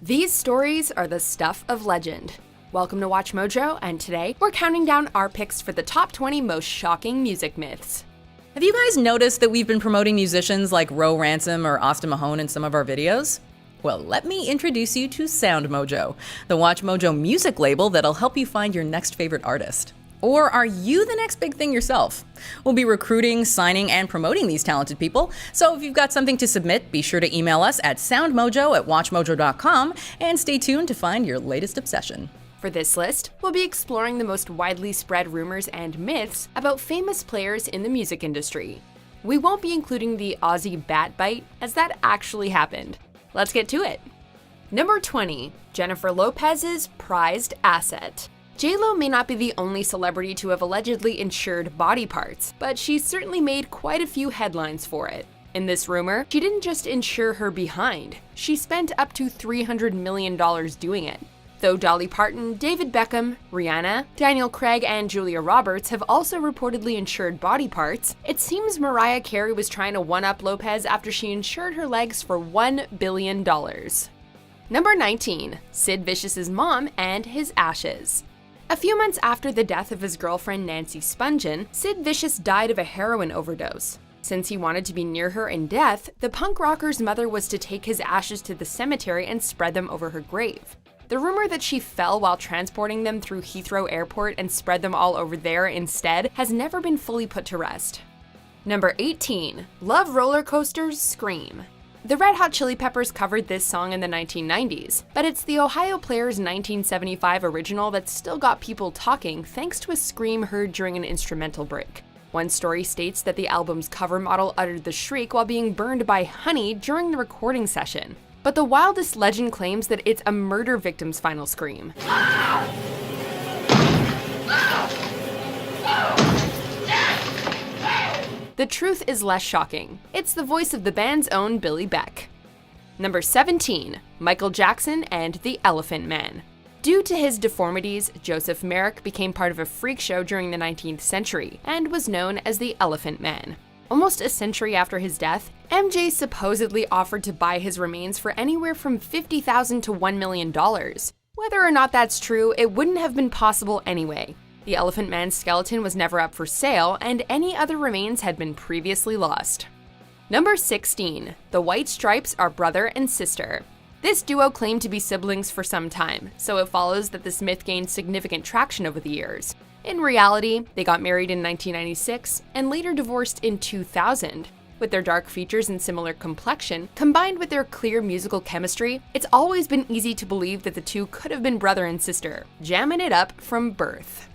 These stories are the stuff of legend. Welcome to Watch Mojo, and today we're counting down our picks for the top 20 most shocking music myths. Have you guys noticed that we've been promoting musicians like Ro Ransom or Austin Mahone in some of our videos? Well, let me introduce you to Sound Mojo, the Watch Mojo music label that'll help you find your next favorite artist. Or are you the next big thing yourself? We'll be recruiting, signing, and promoting these talented people, so if you've got something to submit, be sure to email us at soundmojo@watchmojo.com and stay tuned to find your latest obsession. For this list, we'll be exploring the most widely spread rumors and myths about famous players in the music industry. We won't be including the Aussie bat bite, as that actually happened. Let's get to it. Number 20, Jennifer Lopez's prized asset. J-Lo may not be the only celebrity to have allegedly insured body parts, but she certainly made quite a few headlines for it. In this rumor, she didn't just insure her behind, she spent up to $300 million doing it. Though Dolly Parton, David Beckham, Rihanna, Daniel Craig, and Julia Roberts have also reportedly insured body parts, it seems Mariah Carey was trying to one-up Lopez after she insured her legs for $1 billion. Number 19, Sid Vicious's mom and his ashes. A few months after the death of his girlfriend Nancy Spungen, Sid Vicious died of a heroin overdose. Since he wanted to be near her in death, the punk rocker's mother was to take his ashes to the cemetery and spread them over her grave. The rumor that she fell while transporting them through Heathrow Airport and spread them all over there instead has never been fully put to rest. Number 18, Love Roller Coaster's Scream. The Red Hot Chili Peppers covered this song in the 1990s, but it's the Ohio Players' 1975 original that still got people talking thanks to a scream heard during an instrumental break. One story states that the album's cover model uttered the shriek while being burned by honey during the recording session. But the wildest legend claims that it's a murder victim's final scream. The truth is less shocking. It's the voice of the band's own Billy Beck. Number 17, Michael Jackson and the Elephant Man. Due to his deformities, Joseph Merrick became part of a freak show during the 19th century and was known as the Elephant Man. Almost a century after his death, MJ supposedly offered to buy his remains for anywhere from $50,000 to $1 million. Whether or not that's true, it wouldn't have been possible anyway. The Elephant Man's skeleton was never up for sale, and any other remains had been previously lost. Number 16, the White Stripes are brother and sister. This duo claimed to be siblings for some time, so it follows that this myth gained significant traction over the years. In reality, they got married in 1996 and later divorced in 2000. With their dark features and similar complexion, combined with their clear musical chemistry, it's always been easy to believe that the two could have been brother and sister, jamming it up from birth.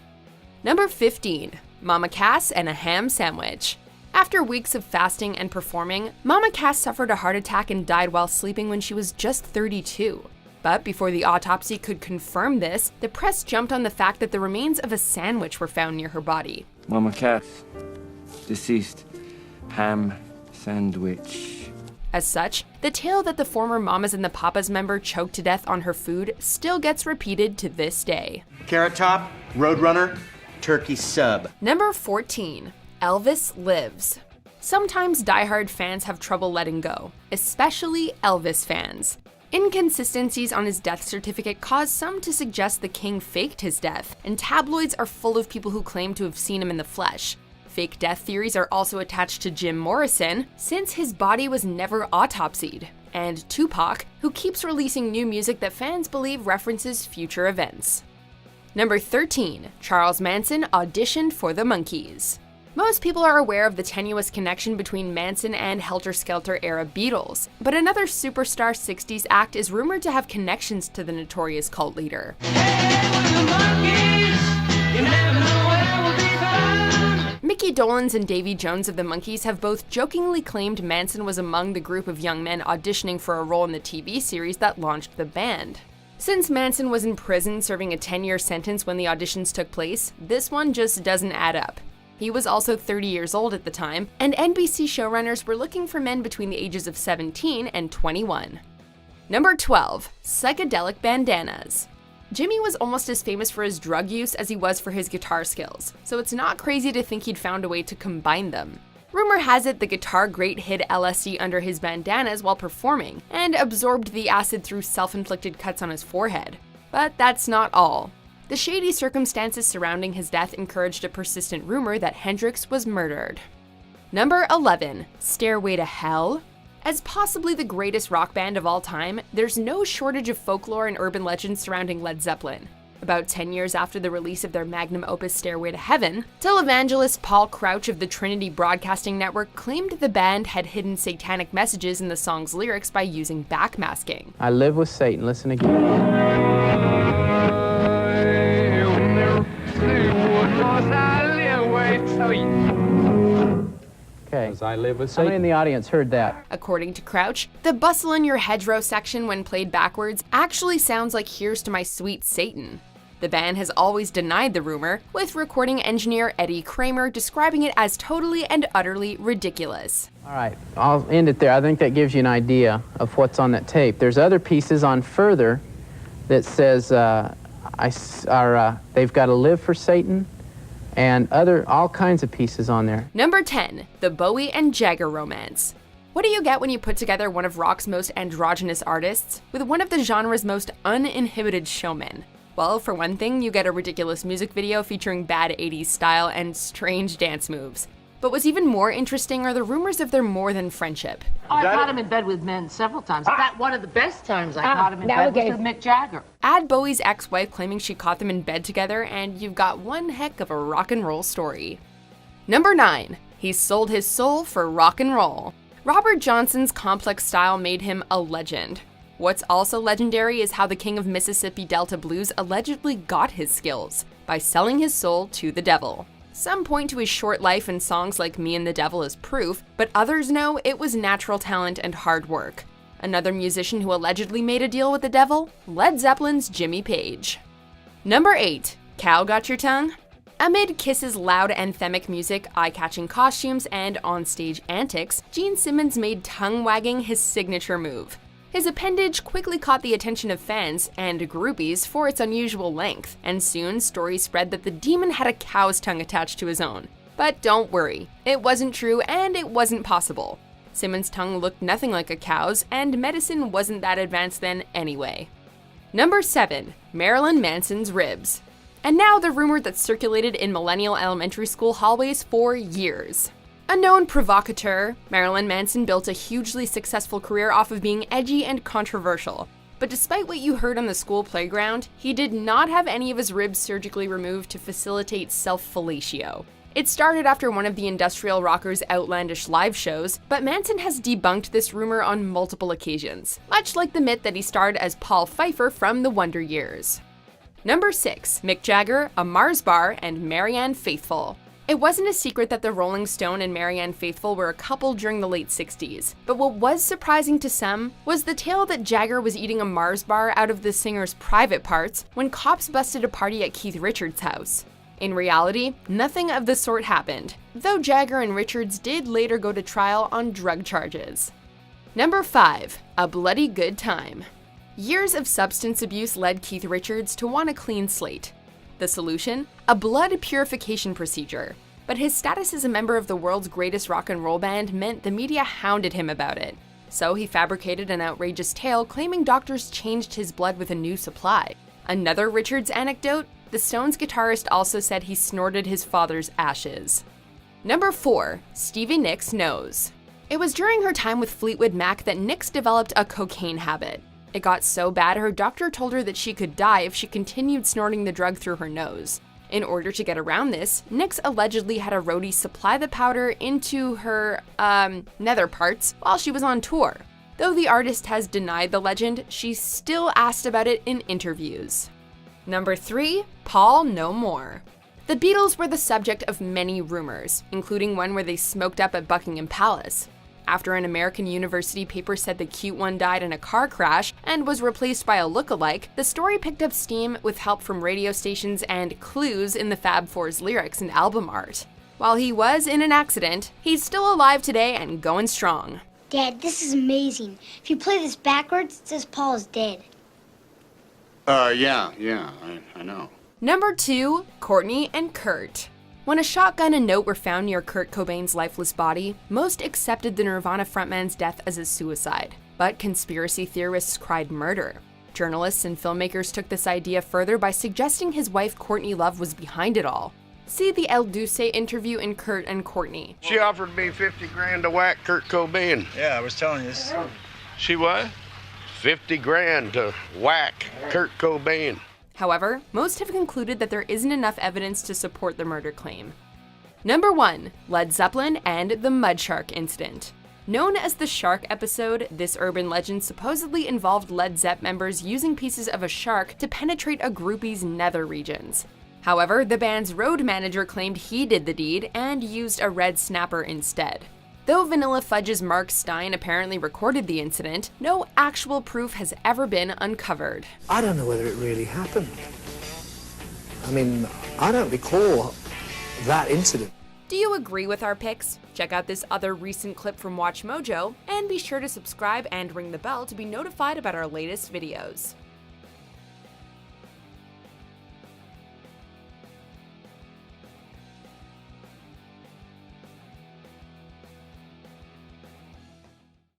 Number 15, Mama Cass and a ham sandwich. After weeks of fasting and performing, Mama Cass suffered a heart attack and died while sleeping when she was just 32. But before the autopsy could confirm this, the press jumped on the fact that the remains of a sandwich were found near her body. Mama Cass, deceased, ham sandwich. As such, the tale that the former Mamas and the Papas member choked to death on her food still gets repeated to this day. Carrot Top, Roadrunner, Turkey Sub. Number 14, Elvis Lives. Sometimes diehard fans have trouble letting go, especially Elvis fans. Inconsistencies on his death certificate caused some to suggest the king faked his death, and tabloids are full of people who claim to have seen him in the flesh. Fake death theories are also attached to Jim Morrison, since his body was never autopsied, and Tupac, who keeps releasing new music that fans believe references future events. Number 13, Charles Manson auditioned for the Monkees. Most people are aware of the tenuous connection between Manson and Helter Skelter-era Beatles, but another superstar 60s act is rumored to have connections to the notorious cult leader. Mickey Dolenz and Davy Jones of the Monkees have both jokingly claimed Manson was among the group of young men auditioning for a role in the TV series that launched the band. Since Manson was in prison serving a 10-year sentence when the auditions took place, this one just doesn't add up. He was also 30 years old at the time, and NBC showrunners were looking for men between the ages of 17 and 21. Number 12, psychedelic bandanas. Jimmy was almost as famous for his drug use as he was for his guitar skills, so it's not crazy to think he'd found a way to combine them. Rumor has it the guitar great hid LSD under his bandanas while performing, and absorbed the acid through self-inflicted cuts on his forehead. But that's not all. The shady circumstances surrounding his death encouraged a persistent rumor that Hendrix was murdered. Number 11. Stairway to Hell? As possibly the greatest rock band of all time, there's no shortage of folklore and urban legends surrounding Led Zeppelin. About 10 years after the release of their magnum opus Stairway to Heaven, televangelist Paul Crouch of the Trinity Broadcasting Network claimed the band had hidden satanic messages in the song's lyrics by using backmasking. I live with Satan. Listen again. Okay. I live with Satan. How many in the audience heard that? According to Crouch, the bustle in your hedgerow section when played backwards actually sounds like Here's to My Sweet Satan. The band has always denied the rumor, with recording engineer Eddie Kramer describing it as totally and utterly ridiculous. All right, I'll end it there. I think that gives you an idea of what's on that tape. There's other pieces on Further that says they've got to live for Satan, and all kinds of pieces on there. Number 10. The Bowie and Jagger Romance. What do you get when you put together one of rock's most androgynous artists with one of the genre's most uninhibited showmen? Well, for one thing, you get a ridiculous music video featuring bad 80s style and strange dance moves. But what's even more interesting are the rumors of their more than friendship. I caught him in bed with men several times. In fact, one of the best times I caught him in bed was with Mick Jagger. Add Bowie's ex-wife claiming she caught them in bed together, and you've got one heck of a rock and roll story. Number 9. He sold his soul for rock and roll. Robert Johnson's complex style made him a legend. What's also legendary is how the king of Mississippi Delta blues allegedly got his skills, by selling his soul to the devil. Some point to his short life and songs like Me and the Devil as proof, but others know it was natural talent and hard work. Another musician who allegedly made a deal with the devil? Led Zeppelin's Jimmy Page. Number 8. Cow Got Your Tongue? Amid Kiss's loud anthemic music, eye-catching costumes, and onstage antics, Gene Simmons made tongue-wagging his signature move. His appendage quickly caught the attention of fans and groupies for its unusual length, and soon stories spread that the demon had a cow's tongue attached to his own. But don't worry, it wasn't true and it wasn't possible. Simmons' tongue looked nothing like a cow's, and medicine wasn't that advanced then anyway. Number 7. Marilyn Manson's ribs. And now the rumor that circulated in millennial elementary school hallways for years. A known provocateur, Marilyn Manson built a hugely successful career off of being edgy and controversial. But despite what you heard on the school playground, he did not have any of his ribs surgically removed to facilitate self-fellatio. It started after one of the industrial rocker's outlandish live shows, but Manson has debunked this rumor on multiple occasions, much like the myth that he starred as Paul Pfeiffer from The Wonder Years. Number 6. Mick Jagger, a Mars bar, and Marianne Faithfull. It wasn't a secret that the Rolling Stone and Marianne Faithfull were a couple during the late 60s, but what was surprising to some was the tale that Jagger was eating a Mars bar out of the singer's private parts when cops busted a party at Keith Richards' house. In reality, nothing of the sort happened, though Jagger and Richards did later go to trial on drug charges. Number 5. A Bloody Good Time. Years of substance abuse led Keith Richards to want a clean slate. The solution? A blood purification procedure. But his status as a member of the world's greatest rock and roll band meant the media hounded him about it. So he fabricated an outrageous tale claiming doctors changed his blood with a new supply. Another Richards anecdote? The Stones guitarist also said he snorted his father's ashes. Number 4. Stevie Nicks knows. It was during her time with Fleetwood Mac that Nicks developed a cocaine habit. It got so bad her doctor told her that she could die if she continued snorting the drug through her nose. In order to get around this, Nicks allegedly had a roadie supply the powder into her, nether parts while she was on tour. Though the artist has denied the legend, she's still asked about it in interviews. Number 3. Paul No More. The Beatles were the subject of many rumors, including one where they smoked up at Buckingham Palace. After an American university paper said the cute one died in a car crash and was replaced by a look-alike, the story picked up steam with help from radio stations and clues in the Fab Four's lyrics and album art. While he was in an accident, he's still alive today and going strong. Dad, this is amazing. If you play this backwards, it says Paul is dead. Yeah, I know. Number 2. Courtney and Kurt. When a shotgun and note were found near Kurt Cobain's lifeless body, most accepted the Nirvana frontman's death as a suicide. But conspiracy theorists cried murder. Journalists and filmmakers took this idea further by suggesting his wife Courtney Love was behind it all. See the El Duce interview in Kurt and Courtney. She offered me 50 grand to whack Kurt Cobain. Yeah, I was telling you this. She what? 50 grand to whack Kurt Cobain. However, most have concluded that there isn't enough evidence to support the murder claim. Number 1. Led Zeppelin and the Mud Shark Incident. Known as the Shark Episode, this urban legend supposedly involved Led Zepp members using pieces of a shark to penetrate a groupie's nether regions. However, the band's road manager claimed he did the deed and used a red snapper instead. Though Vanilla Fudge's Mark Stein apparently recorded the incident, no actual proof has ever been uncovered. I don't know whether it really happened. I mean, I don't recall that incident. Do you agree with our picks? Check out this other recent clip from WatchMojo, and be sure to subscribe and ring the bell to be notified about our latest videos.